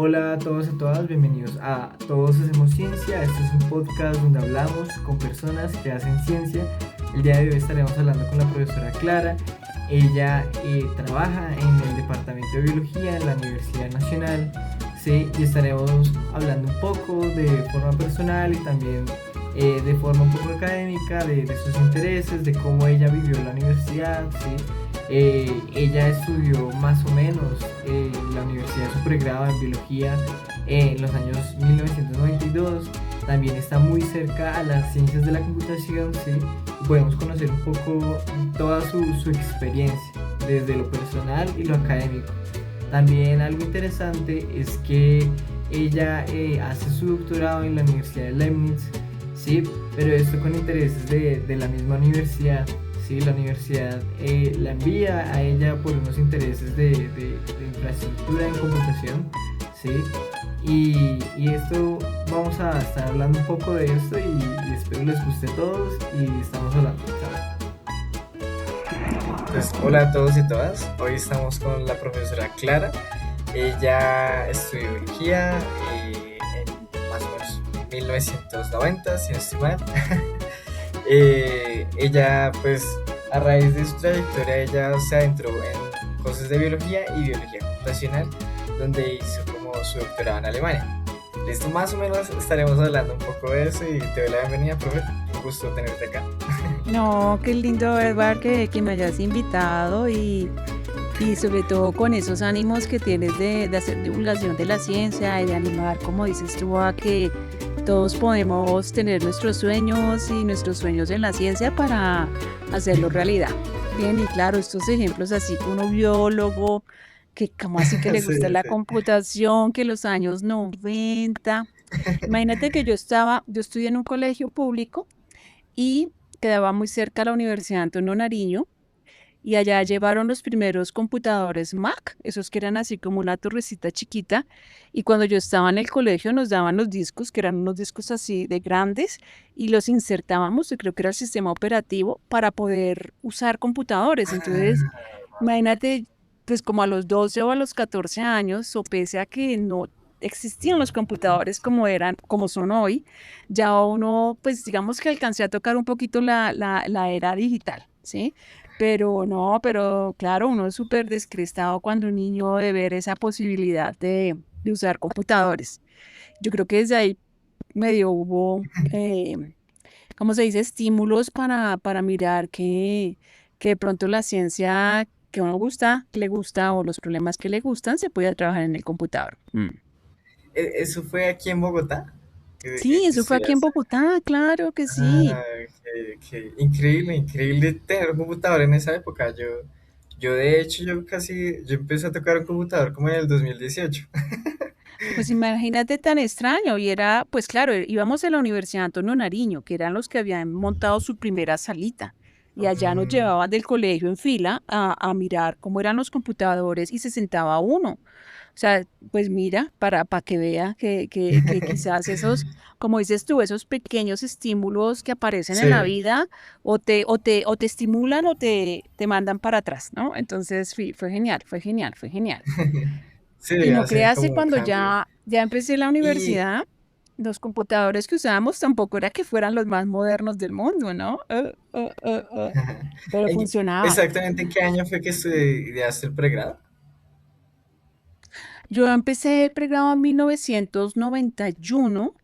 Hola a todos y a todas, bienvenidos a Todos Hacemos Ciencia. Este es un podcast donde hablamos con personas que hacen ciencia. El día de hoy estaremos hablando con la profesora Clara. Ella trabaja en el Departamento de Biología en la Universidad Nacional, ¿sí? Y estaremos hablando un poco de forma personal y también de forma un poco académica de sus intereses, de cómo ella vivió la universidad, ¿sí? Ella estudió más o menos la universidad su pregrado en biología en los años 1992. También está muy cerca a las ciencias de la computación, ¿sí? Podemos conocer un poco toda su experiencia, desde lo personal y lo académico. También algo interesante es que ella hace su doctorado en la Universidad de Leibniz, ¿sí? Pero esto con intereses de la misma universidad. Sí, la universidad la envía a ella por unos intereses de infraestructura en computación, ¿sí? Y esto, vamos a estar hablando un poco de esto y espero les guste a todos y estamos hablando. Chao. Pues, hola a todos y todas, hoy estamos con la profesora Clara. Ella estudió biología en más o menos 1990, si no estoy mal. Ella, pues, a raíz de su trayectoria, ella se adentró en cosas de biología y biología computacional, donde hizo como su doctorado en Alemania. Listo, más o menos estaremos hablando un poco de eso y te doy la bienvenida, profe. Un gusto tenerte acá. No, qué lindo, Edward, que me hayas invitado y sobre todo con esos ánimos que tienes de hacer divulgación de la ciencia y de animar, como dices tú, a que todos podemos tener nuestros sueños y nuestros sueños en la ciencia para hacerlo realidad. Bien, y claro, estos ejemplos así que uno biólogo, que como así que le Sí, gusta la sí. computación, que los años 90. Imagínate que yo estudié en un colegio público y quedaba muy cerca a la Universidad Antonio Nariño y allá llevaron los primeros computadores Mac, esos que eran así como una torrecita chiquita, y cuando yo estaba en el colegio nos daban los discos, que eran unos discos así de grandes, y los insertábamos, y creo que era el sistema operativo, para poder usar computadores. Entonces, imagínate, pues como a los 12 o a los 14 años, o pese a que no existían los computadores como eran, como son hoy, ya uno, pues digamos que alcancé a tocar un poquito la era digital, ¿sí? Pero no, pero claro, uno es súper descrestado cuando un niño de ver esa posibilidad de usar computadores. Yo creo que desde ahí medio hubo, ¿cómo se dice? Estímulos para mirar que de pronto la ciencia que uno gusta, que le gusta o los problemas que le gustan, se puede trabajar en el computador. ¿Eso fue aquí en Bogotá? Sí, Que eso fue aquí en estudiaste? Bogotá, claro que sí. Ah, increíble, increíble tener un computador en esa época. Yo de hecho, yo empecé a tocar un computador como en el 2018. Pues imagínate tan extraño. Y era, pues claro, íbamos a la Universidad Antonio Nariño, que eran los que habían montado su primera salita. Y allá nos Mm, llevaban del colegio en fila a mirar cómo eran los computadores y se sentaba uno. O sea, pues mira, para que vea que quizás esos, como dices tú, esos pequeños estímulos que aparecen en la sí. vida o te estimulan o te mandan para atrás, ¿no? Entonces, sí, fue genial, fue genial, fue genial. Y Sí, no hacen creas que como un cuando cambio. ya empecé la Y universidad, los computadores que usábamos tampoco era que fueran los más modernos del mundo, ¿no? Pero ¿en funcionaban. exactamente en qué año fue que estudiaste el pregrado? Yo empecé el pregrado en 1991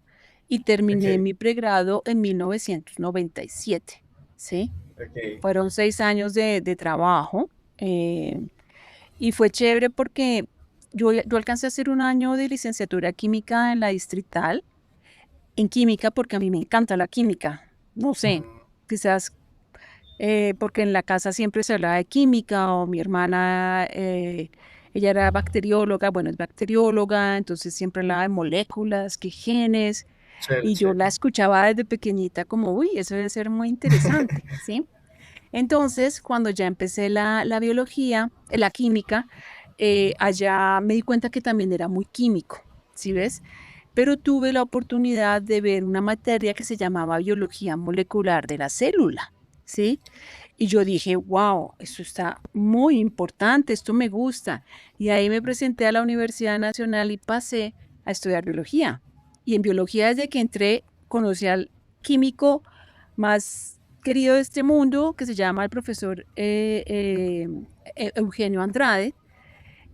y terminé Ok, mi pregrado en 1997, ¿sí? ok. Fueron 6 años de trabajo eh, y fue chévere porque yo alcancé a hacer un año de licenciatura química en la Distrital, en química porque a mí me encanta la química. No sé, Mm, quizás porque en la casa siempre se hablaba de química o mi hermana, ella era bacterióloga, bueno, es bacterióloga, entonces siempre hablaba de moléculas, que genes, chévere, y yo chévere. la escuchaba desde pequeñita como, uy, eso debe ser muy interesante, ¿sí? Entonces, cuando ya empecé la biología, la química, allá me di cuenta que también era muy químico, ¿sí ves? Pero tuve la oportunidad de ver una materia que se llamaba biología molecular de la célula, ¿sí? Y yo dije, wow, esto está muy importante, esto me gusta. Y ahí me presenté a la Universidad Nacional y pasé a estudiar biología. Y en biología, desde que entré, conocí al químico más querido de este mundo, que se llama el profesor Eugenio Andrade,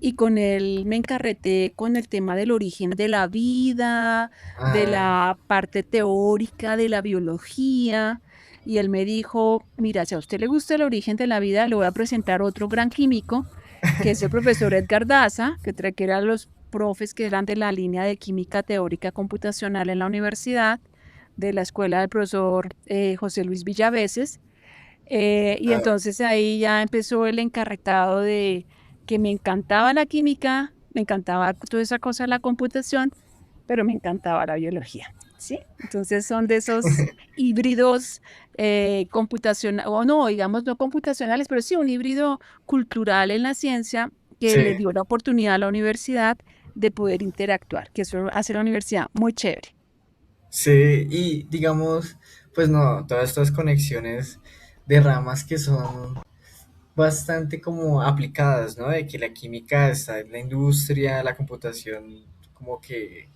y con él me encarreté con el tema del origen de la vida, de Ah, la parte teórica de la biología. Y él me dijo, mira, si a usted le gusta el origen de la vida, le voy a presentar otro gran químico, que es el profesor Edgar Daza, que eran los profes que eran de la línea de química teórica computacional en la universidad, de la escuela del profesor José Luis Villaveses. Y ah, entonces ahí ya empezó el encarretado de que me encantaba la química, me encantaba toda esa cosa de la computación, pero me encantaba la biología, ¿sí? Entonces son de esos híbridos computacionales, o no, digamos no computacionales, pero sí un híbrido cultural en la ciencia que sí, le dio la oportunidad a la universidad de poder interactuar, que eso hace la universidad muy chévere. sí, y digamos, pues no, todas estas conexiones de ramas que son bastante como aplicadas, ¿no? De que la química está en la industria, la computación como que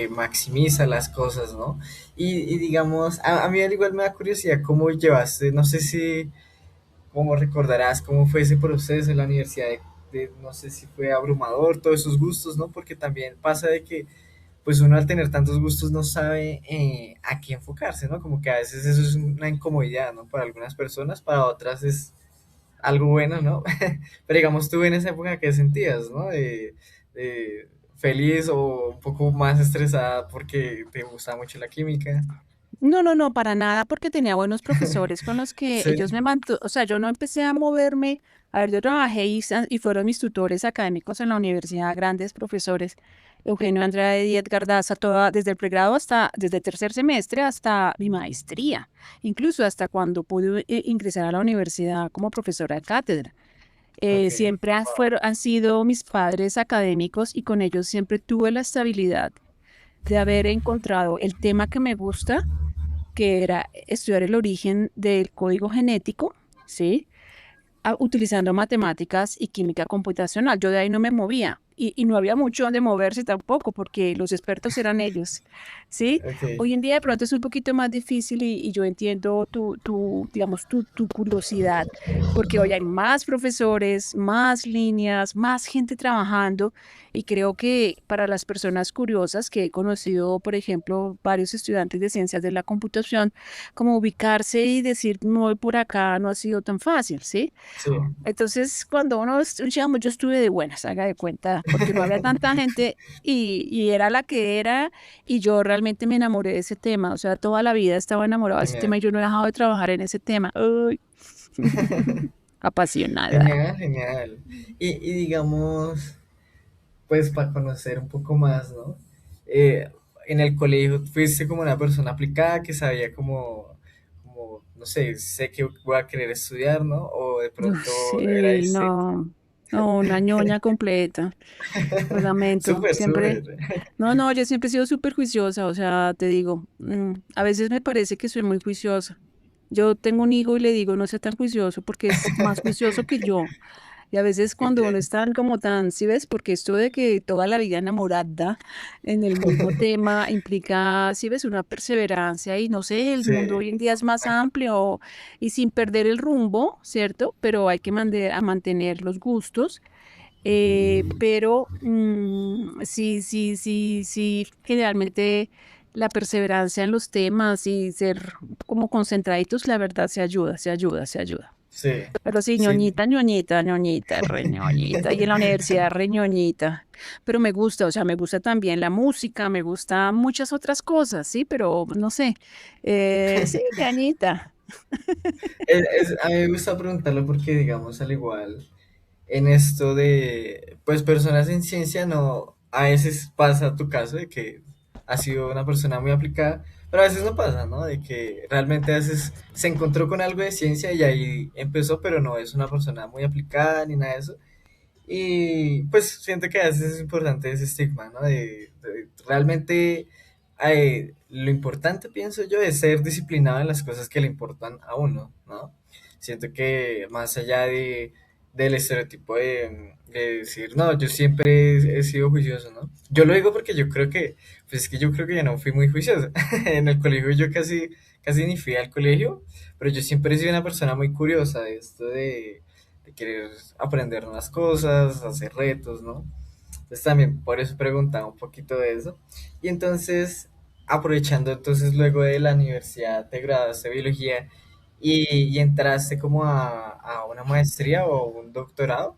maximiza las cosas, ¿no? Y digamos, a mí al igual me da curiosidad cómo llevaste, no sé si, cómo recordarás cómo fue ese proceso en la universidad no sé si fue abrumador, todos esos gustos, ¿no? Porque también pasa de que pues uno al tener tantos gustos no sabe a qué enfocarse, ¿no? Como que a veces eso es una incomodidad, ¿no? Para algunas personas, para otras es algo bueno, ¿no? Pero digamos, tú en esa época, ¿qué sentías, ¿no? De feliz o un poco más estresada porque te gustaba mucho la química. No, no, no, para nada, porque tenía buenos profesores con los que Sí, ellos me mantuvo, o sea, yo no empecé a moverme, a ver, yo trabajé y fueron mis tutores académicos en la universidad, grandes profesores, Eugenio Andrade y Edgar Daza, toda, desde el pregrado hasta, desde el tercer semestre hasta mi maestría, incluso hasta cuando pude ingresar a la universidad como profesora de cátedra. ok. Siempre Wow. han sido mis padres académicos y con ellos siempre tuve la estabilidad de haber encontrado el tema que me gusta, que era estudiar el origen del código genético, ¿sí? Utilizando matemáticas y química computacional. Yo de ahí no me movía y no había mucho donde moverse tampoco porque los expertos eran ellos, ¿sí? Ok. Hoy en día de pronto es un poquito más difícil y yo entiendo digamos, tu curiosidad, porque hoy hay más profesores, más líneas, más gente trabajando y creo que para las personas curiosas que he conocido, por ejemplo, varios estudiantes de ciencias de la computación, como ubicarse y decir, me voy por acá, no ha sido tan fácil, ¿sí? Sí. Entonces, cuando uno, digamos, yo estuve de buenas, haga de cuenta, porque no había tanta gente y era la que era, y yo realmente me enamoré de ese tema, o sea, toda la vida estaba enamorada de ese Genial. tema y yo no he dejado de trabajar en ese tema. Ay, apasionada. Genial, genial. Y digamos, pues para conocer un poco más, ¿no? En el colegio fuiste como una persona aplicada que sabía como, no sé que voy a querer estudiar, ¿no? O de Uf, pronto era sí, distinto. no, no, una ñoña completa, lo lamento, Súper, súper. siempre, no, no, yo siempre he sido súper juiciosa, o sea, te digo, a veces me parece que soy muy juiciosa. Yo tengo un hijo y le digo, no sea tan juicioso porque es más juicioso que yo. Y a veces cuando uno Ok. está como tan, ¿sí ves? Porque esto de que toda la vida enamorada en el mismo tema implica, ¿sí ves? Una perseverancia y no sé, el Sí, mundo hoy en día es más amplio y sin perder el rumbo, ¿cierto? Pero hay que a mantener los gustos. Pero sí, sí, sí, sí, generalmente la perseverancia en los temas y ser como concentraditos, la verdad se ayuda, se ayuda, se ayuda. sí, Pero sí, sí. ñoñita, ñoñita, ñoñita, re ñoñita. Y en la universidad, re ñoñita. Pero me gusta, o sea, me gusta también la música, me gusta muchas otras cosas, sí, pero no sé. Sí, ñoñita. A mí me gusta preguntarlo porque, digamos, al igual, en esto de, pues, personas en ciencia, no, a veces pasa tu caso de que has sido una persona muy aplicada, pero a veces no pasa, ¿no? De que realmente a veces se encontró con algo de ciencia y ahí empezó, pero no es una persona muy aplicada ni nada de eso. Y pues siento que a veces es importante ese estigma, ¿no? De realmente lo importante, pienso yo, es ser disciplinado en las cosas que le importan a uno, ¿no? Siento que más allá del estereotipo de decir, no, yo siempre he sido juicioso, ¿no? Yo lo digo porque yo creo que, pues es que yo creo que yo no fui muy juicioso. En el colegio yo casi ni fui al colegio, pero yo siempre he sido una persona muy curiosa de esto de querer aprender nuevas cosas, hacer retos, ¿no? Entonces también por eso preguntaba un poquito de eso. Y entonces, aprovechando entonces luego de la universidad, te graduaste de biología y entraste como a una maestría o un doctorado.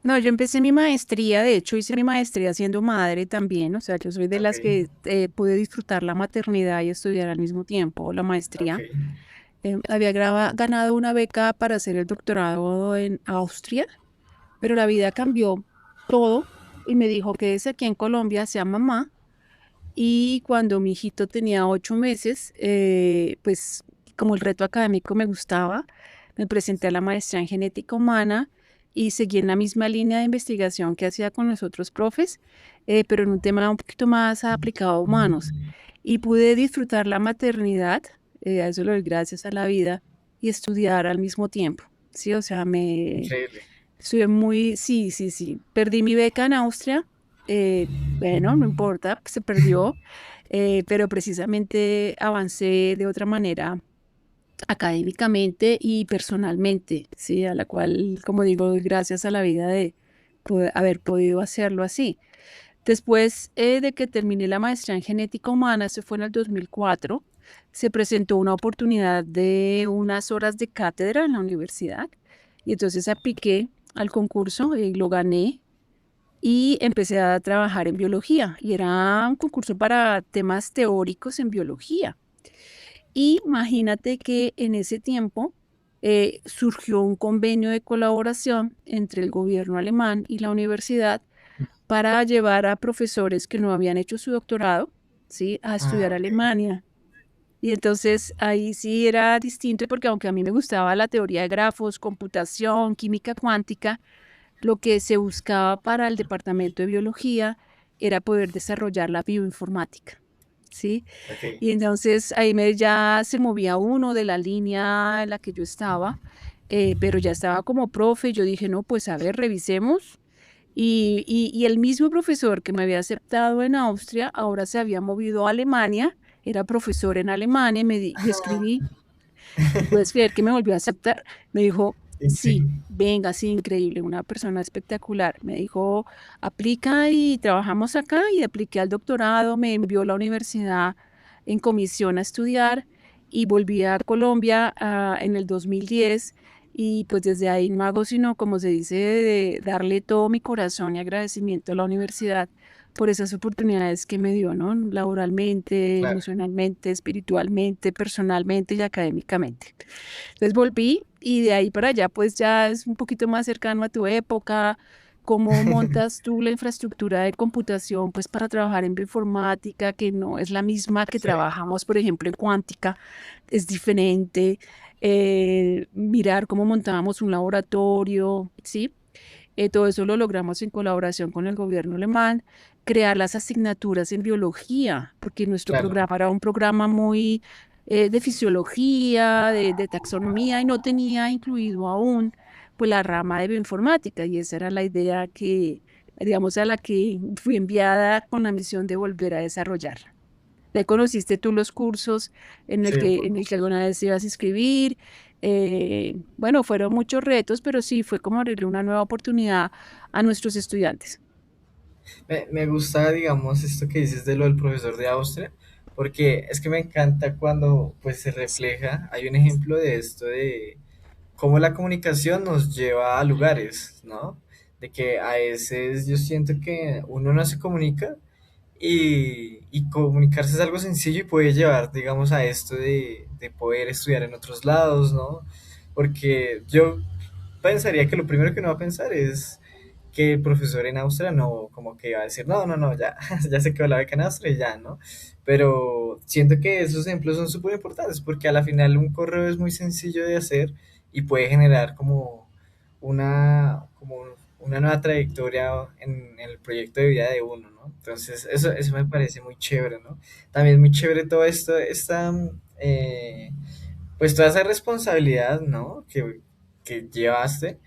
No, yo empecé mi maestría, de hecho hice mi maestría siendo madre también, o sea, yo soy de Ok, las que pude disfrutar la maternidad y estudiar al mismo tiempo la ok. maestría. Había ganado una beca para hacer el doctorado en Austria, pero la vida cambió todo y me dijo que es aquí en Colombia, sea mamá. Y cuando mi hijito tenía 8 meses, pues como el reto académico me gustaba, me presenté a la maestría en genética humana y seguí en la misma línea de investigación que hacía con los otros profes, pero en un tema un poquito más aplicado a humanos. Y pude disfrutar la maternidad, a eso lo doy gracias a la vida, y estudiar al mismo tiempo. Sí, o sea, Increíble. estuve muy, sí, sí, sí. Perdí mi beca en Austria. Bueno, no importa, se perdió, pero precisamente avancé de otra manera académicamente y personalmente, sí, a la cual, como digo, doy gracias a la vida de haber podido hacerlo así. Después de que terminé la maestría en genética humana, eso fue en el 2004, se presentó una oportunidad de unas horas de cátedra en la universidad y entonces apliqué al concurso y lo gané y empecé a trabajar en biología y era un concurso para temas teóricos en biología. Y imagínate que en ese tiempo surgió un convenio de colaboración entre el gobierno alemán y la universidad para llevar a profesores que no habían hecho su doctorado, ¿sí? A Ah, estudiar a ok. Alemania. Y entonces ahí sí era distinto porque aunque a mí me gustaba la teoría de grafos, computación, química cuántica, lo que se buscaba para el departamento de biología era poder desarrollar la bioinformática, ¿sí? Ok. Y entonces ahí ya se movía uno de la línea en la que yo estaba, pero ya estaba como profe. Yo dije, no, pues a ver, revisemos. Y el mismo profesor que me había aceptado en Austria, ahora se había movido a Alemania, era profesor en Alemania, le escribí y puedes creer que me volvió a aceptar. Me dijo, sí, Increíble. venga, sí, increíble, una persona espectacular. Me dijo, aplica y trabajamos acá y apliqué al doctorado, me envió a la universidad en comisión a estudiar y volví a Colombia en el 2010 y pues desde ahí no hago sino, como se dice, de darle todo mi corazón y agradecimiento a la universidad por esas oportunidades que me dio, ¿no? Laboralmente, Claro. emocionalmente, espiritualmente, personalmente y académicamente. Entonces volví y de ahí para allá pues ya es un poquito más cercano a tu época, cómo montas tú la infraestructura de computación pues para trabajar en bioinformática, que no es la misma que Sí, trabajamos, por ejemplo, en cuántica, es diferente. Mirar cómo montábamos un laboratorio, ¿sí? Todo eso lo logramos en colaboración con el gobierno alemán, crear las asignaturas en biología, porque nuestro claro. programa era un programa muy de fisiología, de taxonomía, y no tenía incluido aún pues, la rama de bioinformática, y esa era la idea que, digamos, a la que fui enviada con la misión de volver a desarrollarla. ¿Ya conociste tú los cursos Sí, un en el poco. que alguna vez te ibas a inscribir? Bueno, fueron muchos retos, pero sí fue como abrirle una nueva oportunidad a nuestros estudiantes. Me gusta, digamos, esto que dices de lo del profesor de Austria, porque es que me encanta cuando pues se refleja, hay un ejemplo de esto de cómo la comunicación nos lleva a lugares, ¿no? De que a veces yo siento que uno no se comunica y comunicarse es algo sencillo y puede llevar, digamos, a esto de poder estudiar en otros lados, ¿no? Porque yo pensaría que lo primero que uno va a pensar es que el profesor en Austria no, como que va a decir, no, no, no, ya, ya se quedó la beca en Austria y ya, ¿no? Pero siento que esos ejemplos son súper importantes porque a la final un correo es muy sencillo de hacer y puede generar como una nueva trayectoria en el proyecto de vida de uno, ¿no? Entonces, eso me parece muy chévere, ¿no? También muy chévere todo esto, pues toda esa responsabilidad, ¿no? Que llevaste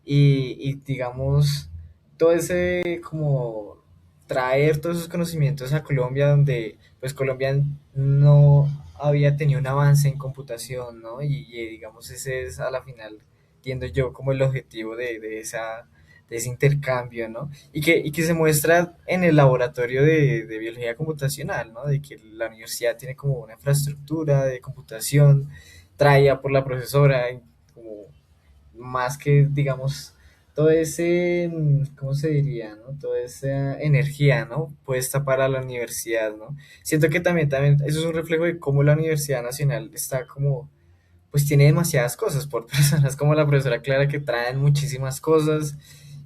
y digamos, todo ese como traer todos esos conocimientos a Colombia, donde pues Colombia no había tenido un avance en computación, ¿no? Digamos, ese es a la final, entiendo yo, como el objetivo de ese intercambio, ¿no? Y que se muestra en el laboratorio de biología computacional, ¿no? De que la universidad tiene como una infraestructura de computación traída por la profesora, como más que, digamos, todo ese, ¿cómo se diría, no? Toda esa energía, ¿no? Puesta para la universidad, ¿no? Siento que también eso es un reflejo de cómo la Universidad Nacional está como, pues tiene demasiadas cosas por personas como la profesora Clara que traen muchísimas cosas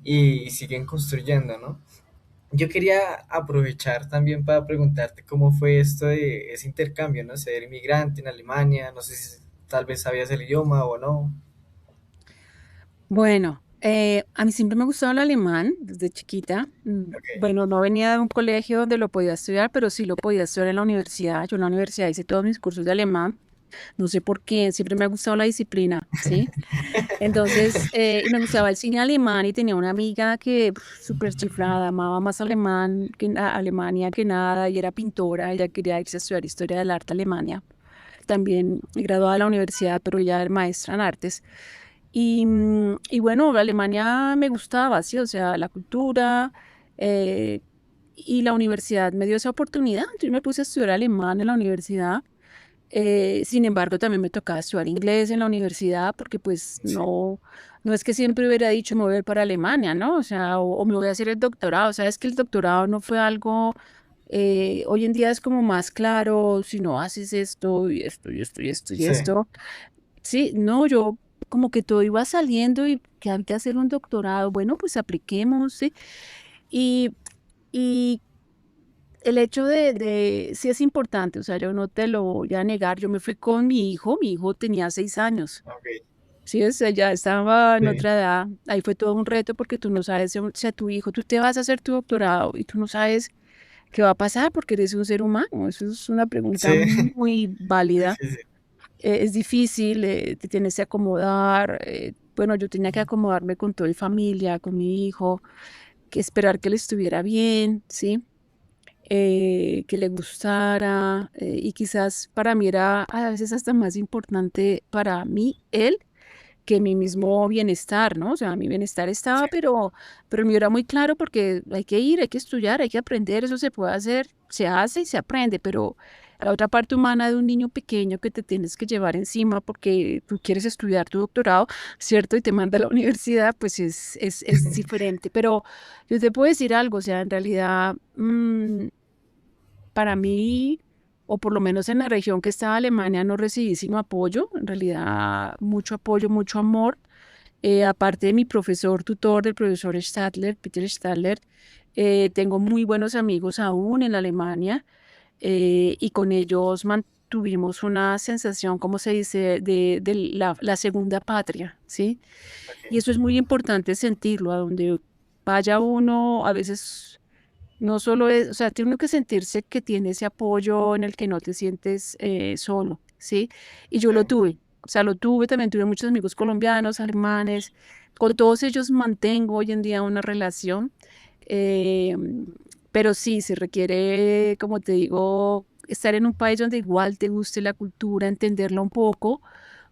y siguen construyendo, ¿no? Yo quería aprovechar también para preguntarte cómo fue esto de ese intercambio, ¿no? Ser inmigrante en Alemania, no sé si tal vez sabías el idioma o no. Bueno, a mí siempre me ha gustado el alemán desde chiquita. Ok, Bueno, no venía de un colegio donde lo podía estudiar, pero sí lo podía estudiar en la universidad. Yo en la universidad hice todos mis cursos de alemán. No sé por qué, siempre me ha gustado la disciplina, ¿sí? Entonces, y me gustaba el cine alemán y tenía una amiga que súper chiflada, amaba más alemán Alemania que nada y era pintora. Ella quería irse a estudiar historia del arte a Alemania. También graduada de la universidad, pero ya era maestra en artes. Y bueno, Alemania me gustaba, sí, o sea, la cultura eh, y la universidad me dio esa oportunidad. Yo me puse a estudiar alemán en la universidad. Sin embargo, también me tocaba estudiar inglés en la universidad porque pues sí, no es que siempre hubiera dicho me voy a ir para Alemania, ¿no? O sea, o me voy a hacer el doctorado. Sabes que el doctorado no fue algo, hoy en día es como más claro, si no haces esto y esto y esto y esto y sí. esto. Sí, no, yo como que todo iba saliendo y que hay que hacer un doctorado. Bueno, pues apliquemos, ¿sí? Y, y el hecho sí es importante, o sea, yo no te lo voy a negar. Yo me fui con mi hijo tenía 6 años, Ok, ¿sí? O sea, ya estaba en sí, otra edad. Ahí fue todo un reto porque tú no sabes, o sea, tu hijo, tú te vas a hacer tu doctorado y tú no sabes qué va a pasar porque eres un ser humano. Eso es una pregunta sí, muy válida. sí, sí, Es difícil, te tienes que acomodar. Bueno, yo tenía que acomodarme con toda mi familia, con mi hijo, que esperar que le estuviera bien, ¿sí? Que le gustara. Y quizás para mí era a veces hasta más importante para mí él que mi mismo bienestar, ¿no? O sea, mi bienestar sí. estaba, pero el mío era muy claro porque hay que ir, hay que estudiar, hay que aprender, eso se puede hacer, se hace y se aprende, pero la otra parte humana de un niño pequeño que te tienes que llevar encima porque tú quieres estudiar tu doctorado, ¿cierto? Y te manda a la universidad, pues es diferente. Pero yo te puedo decir algo, o sea, en realidad, para mí, o por lo menos en la región que estaba Alemania, no recibí sino apoyo, en realidad mucho apoyo, mucho amor. Aparte de mi profesor tutor, del profesor Stadler, Peter Stadler, tengo muy buenos amigos aún en Alemania y con ellos mantuvimos una sensación, como se dice, de la segunda patria, ¿sí? Y Ok, eso es muy importante sentirlo, a donde vaya uno, a veces no solo es, o sea, tiene uno que sentirse que tiene ese apoyo en el que no te sientes solo, ¿sí? Y yo lo sí, tuve, o sea, lo tuve, también tuve muchos amigos colombianos, alemanes, con todos ellos mantengo hoy en día una relación, eh, pero sí, se requiere, como te digo, estar en un país donde igual te guste la cultura, entenderla un poco,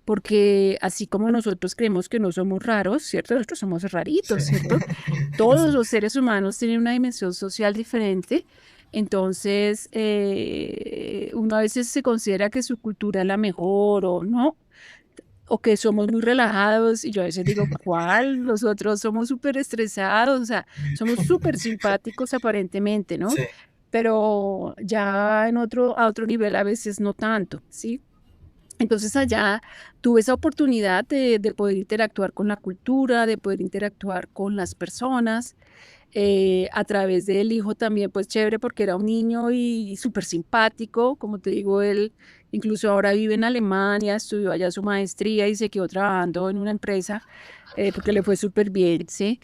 porque así como nosotros creemos que no somos raros, ¿cierto? Nosotros somos sí. raritos, ¿cierto? Todos Sí. los seres humanos tienen una dimensión social diferente, entonces uno a veces se considera que su cultura es la mejor o no, o que somos muy relajados y yo a veces digo, ¿cuál? Nosotros somos súper estresados, o sea, somos súper simpáticos aparentemente, ¿no? Sí, Pero ya a otro nivel a veces no tanto, ¿sí? Entonces allá tuve esa oportunidad de poder interactuar con la cultura, de poder interactuar con las personas, a través del hijo también, pues chévere porque era un niño y súper simpático, como te digo, él incluso ahora vive en Alemania, estudió allá su maestría y se quedó trabajando en una empresa porque le fue súper bien, ¿sí?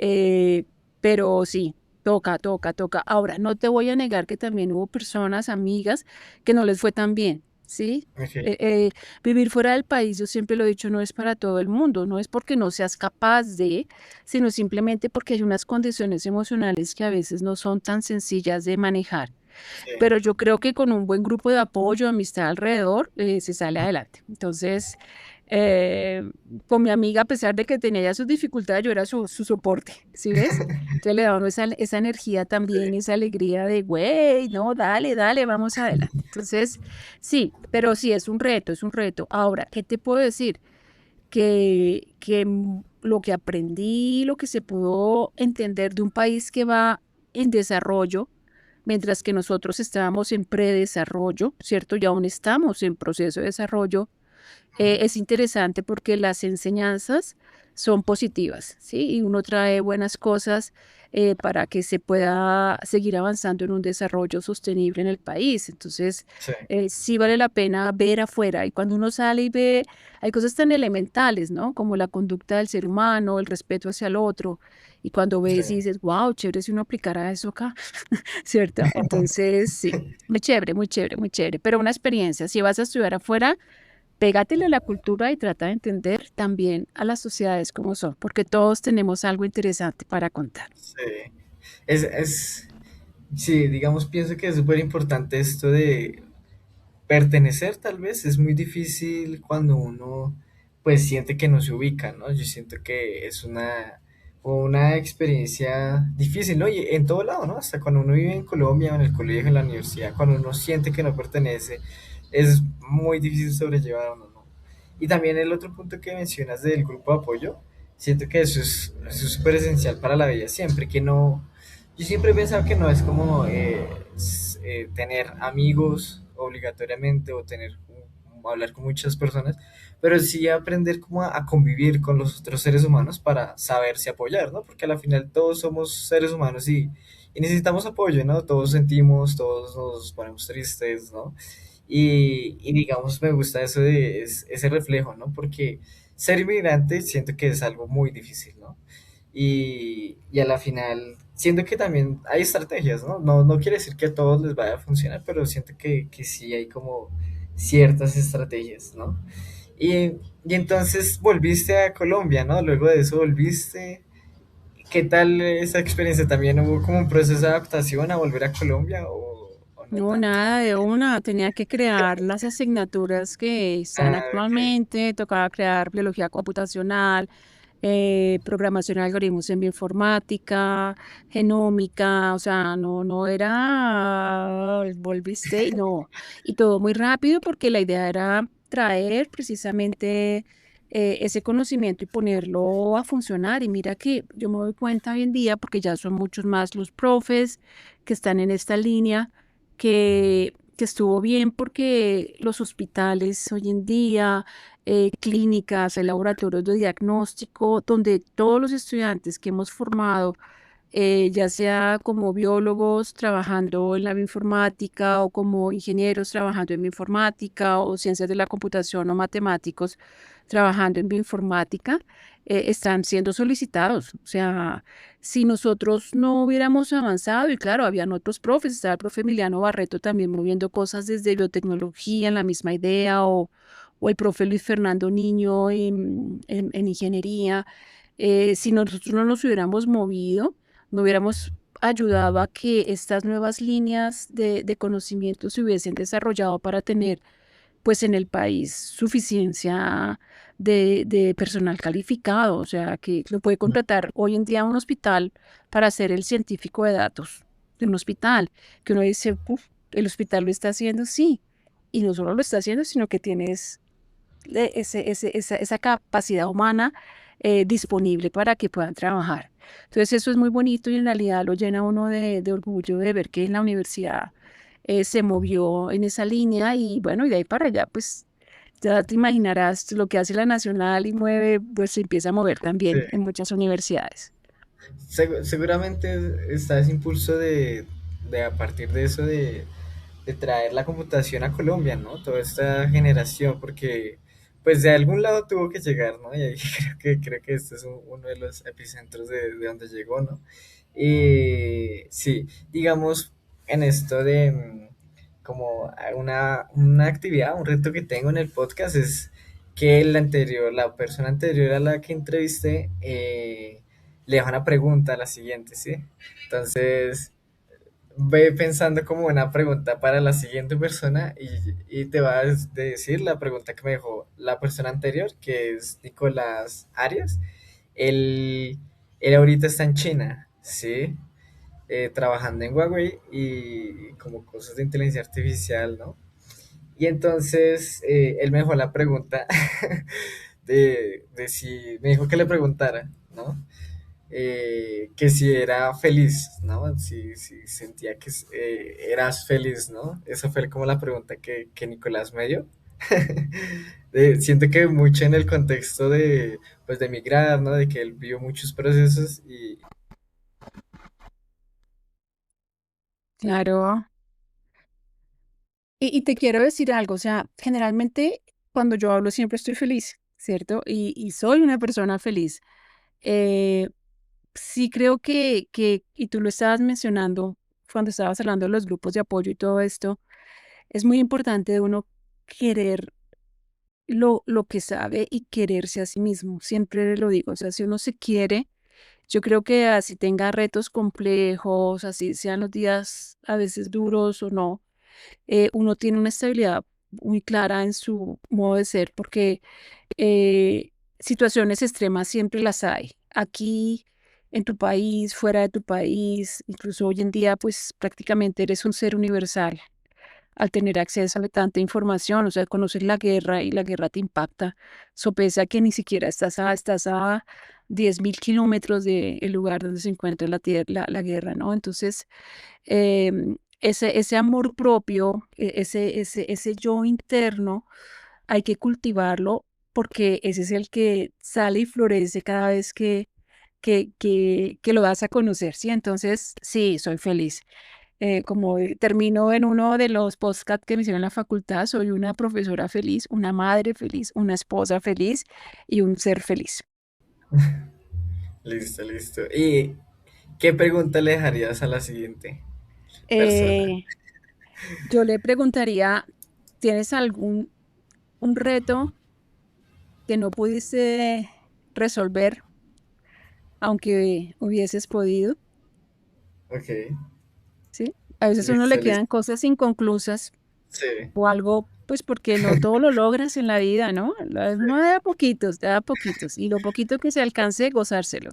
Eh, pero sí, toca, toca, toca. Ahora, no te voy a negar que también hubo personas, amigas, que no les fue tan bien, ¿sí? Ok, Eh, eh, Vivir fuera del país, yo siempre lo he dicho, no es para todo el mundo, no es porque no seas capaz de, sino simplemente porque hay unas condiciones emocionales que a veces no son tan sencillas de manejar. sí. Pero yo creo que con un buen grupo de apoyo, amistad alrededor, se sale adelante. Entonces, eh, con mi amiga, a pesar de que tenía ya sus dificultades, yo era su soporte, ¿sí ves? Entonces le daba uno esa energía también, esa alegría de, güey, no, dale, dale, vamos adelante. Entonces, sí, pero sí, es un reto, es un reto. Ahora, ¿qué te puedo decir? Que lo que aprendí, lo que se pudo entender de un país que va en desarrollo, mientras que nosotros estábamos en predesarrollo, ¿cierto? Y aún estamos en proceso de desarrollo, es interesante porque las enseñanzas son positivas, ¿sí? Y uno trae buenas cosas para que se pueda seguir avanzando en un desarrollo sostenible en el país. Entonces, Sí, sí vale la pena ver afuera. Y cuando uno sale y ve, hay cosas tan elementales, ¿no? Como la conducta del ser humano, el respeto hacia el otro. Y cuando sí. ves y dices, wow, chévere si uno aplicara eso acá, ¿cierto? Entonces, sí, muy chévere, muy chévere, muy chévere. Pero una experiencia, si vas a estudiar afuera, pégatele a la cultura y trata de entender también a las sociedades como son, porque todos tenemos algo interesante para contar. Sí. Es, sí, digamos, pienso que es súper importante esto de pertenecer, tal vez. Es muy difícil cuando uno, pues, siente que no se ubica, ¿no? Yo siento que es una experiencia difícil, ¿no? Y en todo lado, ¿no? Hasta cuando uno vive en Colombia, o en el colegio, en la universidad, cuando uno siente que no pertenece, es muy difícil sobrellevar, ¿no? Y también el otro punto que mencionas del grupo de apoyo, siento que eso es súper esencial para la vida siempre, que no, yo siempre he pensado que no es como tener amigos obligatoriamente o tener, hablar con muchas personas, pero sí aprender como a convivir con los otros seres humanos para saberse apoyar, ¿no? Porque al final todos somos seres humanos y necesitamos apoyo, ¿no? Todos sentimos, todos nos ponemos tristes, ¿no? Y digamos, me gusta eso de ese reflejo, ¿no? Porque ser inmigrante siento que es algo muy difícil, ¿no? Y a la final, siento que también hay estrategias, ¿no? No quiere decir que a todos les vaya a funcionar, pero siento que sí hay como ciertas estrategias, ¿no? Y, y entonces volviste a Colombia, ¿no? Luego de eso volviste. ¿Qué tal esa experiencia? ¿También hubo como un proceso de adaptación a volver a Colombia o no No, tanto? nada de una, tenía que crear las asignaturas que están Ah, ok. actualmente, tocaba crear biología computacional, programación de algoritmos en bioinformática, genómica, o sea, no, no era, volviste, y no, y todo muy rápido porque la idea era traer precisamente ese conocimiento y ponerlo a funcionar. Y mira que yo me doy cuenta hoy en día, porque ya son muchos más los profes que están en esta línea, que estuvo bien porque los hospitales hoy en día, clínicas, hay laboratorios de diagnóstico, donde todos los estudiantes que hemos formado, ya sea como biólogos trabajando en la bioinformática o como ingenieros trabajando en bioinformática o ciencias de la computación o matemáticos trabajando en bioinformática, están siendo solicitados. O sea, si nosotros no hubiéramos avanzado, y claro, habían otros profes, estaba el profe Emiliano Barreto también moviendo cosas desde biotecnología en la misma idea, o el profe Luis Fernando Niño en ingeniería. Si nosotros no nos hubiéramos movido, no hubiéramos ayudado a que estas nuevas líneas de conocimiento se hubiesen desarrollado para tener pues en el país suficiencia de personal calificado, o sea, que lo puede contratar hoy en día un hospital para ser el científico de datos de un hospital, que uno dice, "Uf, el hospital lo está haciendo, sí, y no solo lo está haciendo, sino que tienes esa capacidad humana disponible para que puedan trabajar. Entonces eso es muy bonito y en realidad lo llena uno de orgullo de ver que en la universidad se movió en esa línea y bueno, y de ahí para allá, pues ya te imaginarás lo que hace la Nacional y mueve, pues se empieza a mover Sí. también en muchas universidades. Seguramente está ese impulso de a partir de eso de traer la computación a Colombia, ¿no? Toda esta generación, porque pues de algún lado tuvo que llegar, ¿no? Y ahí creo que este es uno de los epicentros de donde llegó, ¿no? Y sí, digamos, en esto de como una actividad, un reto que tengo en el podcast es que la persona anterior a la que entrevisté, le deja una pregunta a la siguiente, ¿sí? Entonces, ve pensando como una pregunta para la siguiente persona y te va a decir la pregunta que me dejó la persona anterior, que es Nicolás Arias. Él, él ahorita está en China, ¿sí? Trabajando en Huawei y como cosas de inteligencia artificial, ¿no? Y entonces él me dejó la pregunta de si, me dijo que le preguntara, ¿no? Que si era feliz, ¿no? Si sentía que eras feliz, ¿no? Esa fue como la pregunta que Nicolás me dio. Siento que mucho en el contexto de, pues, de migrar, ¿no? De que él vio muchos procesos y Claro. Y te quiero decir algo, o sea, generalmente cuando yo hablo siempre estoy feliz, ¿cierto? Y soy una persona feliz. Eh, sí creo y tú lo estabas mencionando cuando estabas hablando de los grupos de apoyo y todo esto, es muy importante de uno querer lo que sabe y quererse a sí mismo. Siempre lo digo, o sea, si uno se quiere, yo creo que así tenga retos complejos, así sean los días a veces duros o no, uno tiene una estabilidad muy clara en su modo de ser, porque situaciones extremas siempre las hay. Aquí, en tu país, fuera de tu país, incluso hoy en día, pues prácticamente eres un ser universal al tener acceso a tanta información, o sea, conoces la guerra y la guerra te impacta, sopesa que ni siquiera estás a 10.000 kilómetros del lugar donde se encuentra la guerra, ¿no? Entonces, ese amor propio, ese yo interno, hay que cultivarlo porque ese es el que sale y florece cada vez que lo das a conocer, ¿sí? Entonces, sí, soy feliz. Como termino en uno de los podcasts que me hicieron en la facultad, soy una profesora feliz, una madre feliz, una esposa feliz y un ser feliz. listo, listo. ¿Y qué pregunta le dejarías a la siguiente persona? Eh, yo le preguntaría, ¿tienes algún un reto que no pudiste resolver aunque hubieses podido? Ok, ¿Sí? A veces a uno le listo, quedan listo. cosas inconclusas Sí, o algo, pues porque no todo lo logras en la vida, ¿no? Uno da a poquitos, y lo poquito que se alcance, gozárselo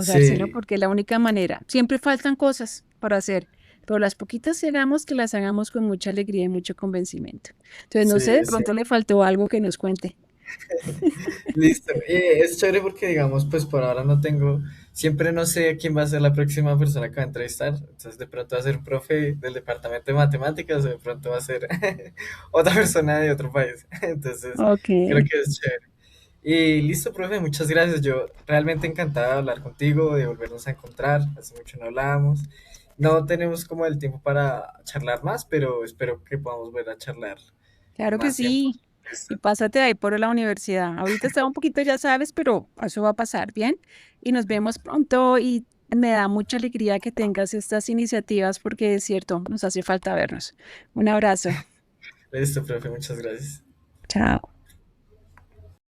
sí, porque es la única manera. Siempre faltan cosas para hacer, pero las poquitas que hagamos, que las hagamos con mucha alegría y mucho convencimiento. Entonces, no sé, de sí, sí. pronto le faltó algo que nos cuente. Listo. Es chévere porque, digamos, pues por ahora no tengo, siempre no sé quién va a ser la próxima persona que va a entrevistar. Entonces, de pronto va a ser un profe del departamento de matemáticas o de pronto va a ser otra persona de otro país. Entonces, Ok, creo que es chévere. Y listo, profe, muchas gracias. Yo realmente encantado de hablar contigo, de volvernos a encontrar. Hace mucho no hablábamos. No tenemos como el tiempo para charlar más, pero espero que podamos volver a charlar en claro que más tiempo. sí. ¿Listo? Y pásate ahí por la universidad. Ahorita está un poquito, ya sabes, pero eso va a pasar bien. Y nos vemos pronto y me da mucha alegría que tengas estas iniciativas porque es cierto, nos hace falta vernos. Un abrazo. Listo, profe, muchas gracias. Chao.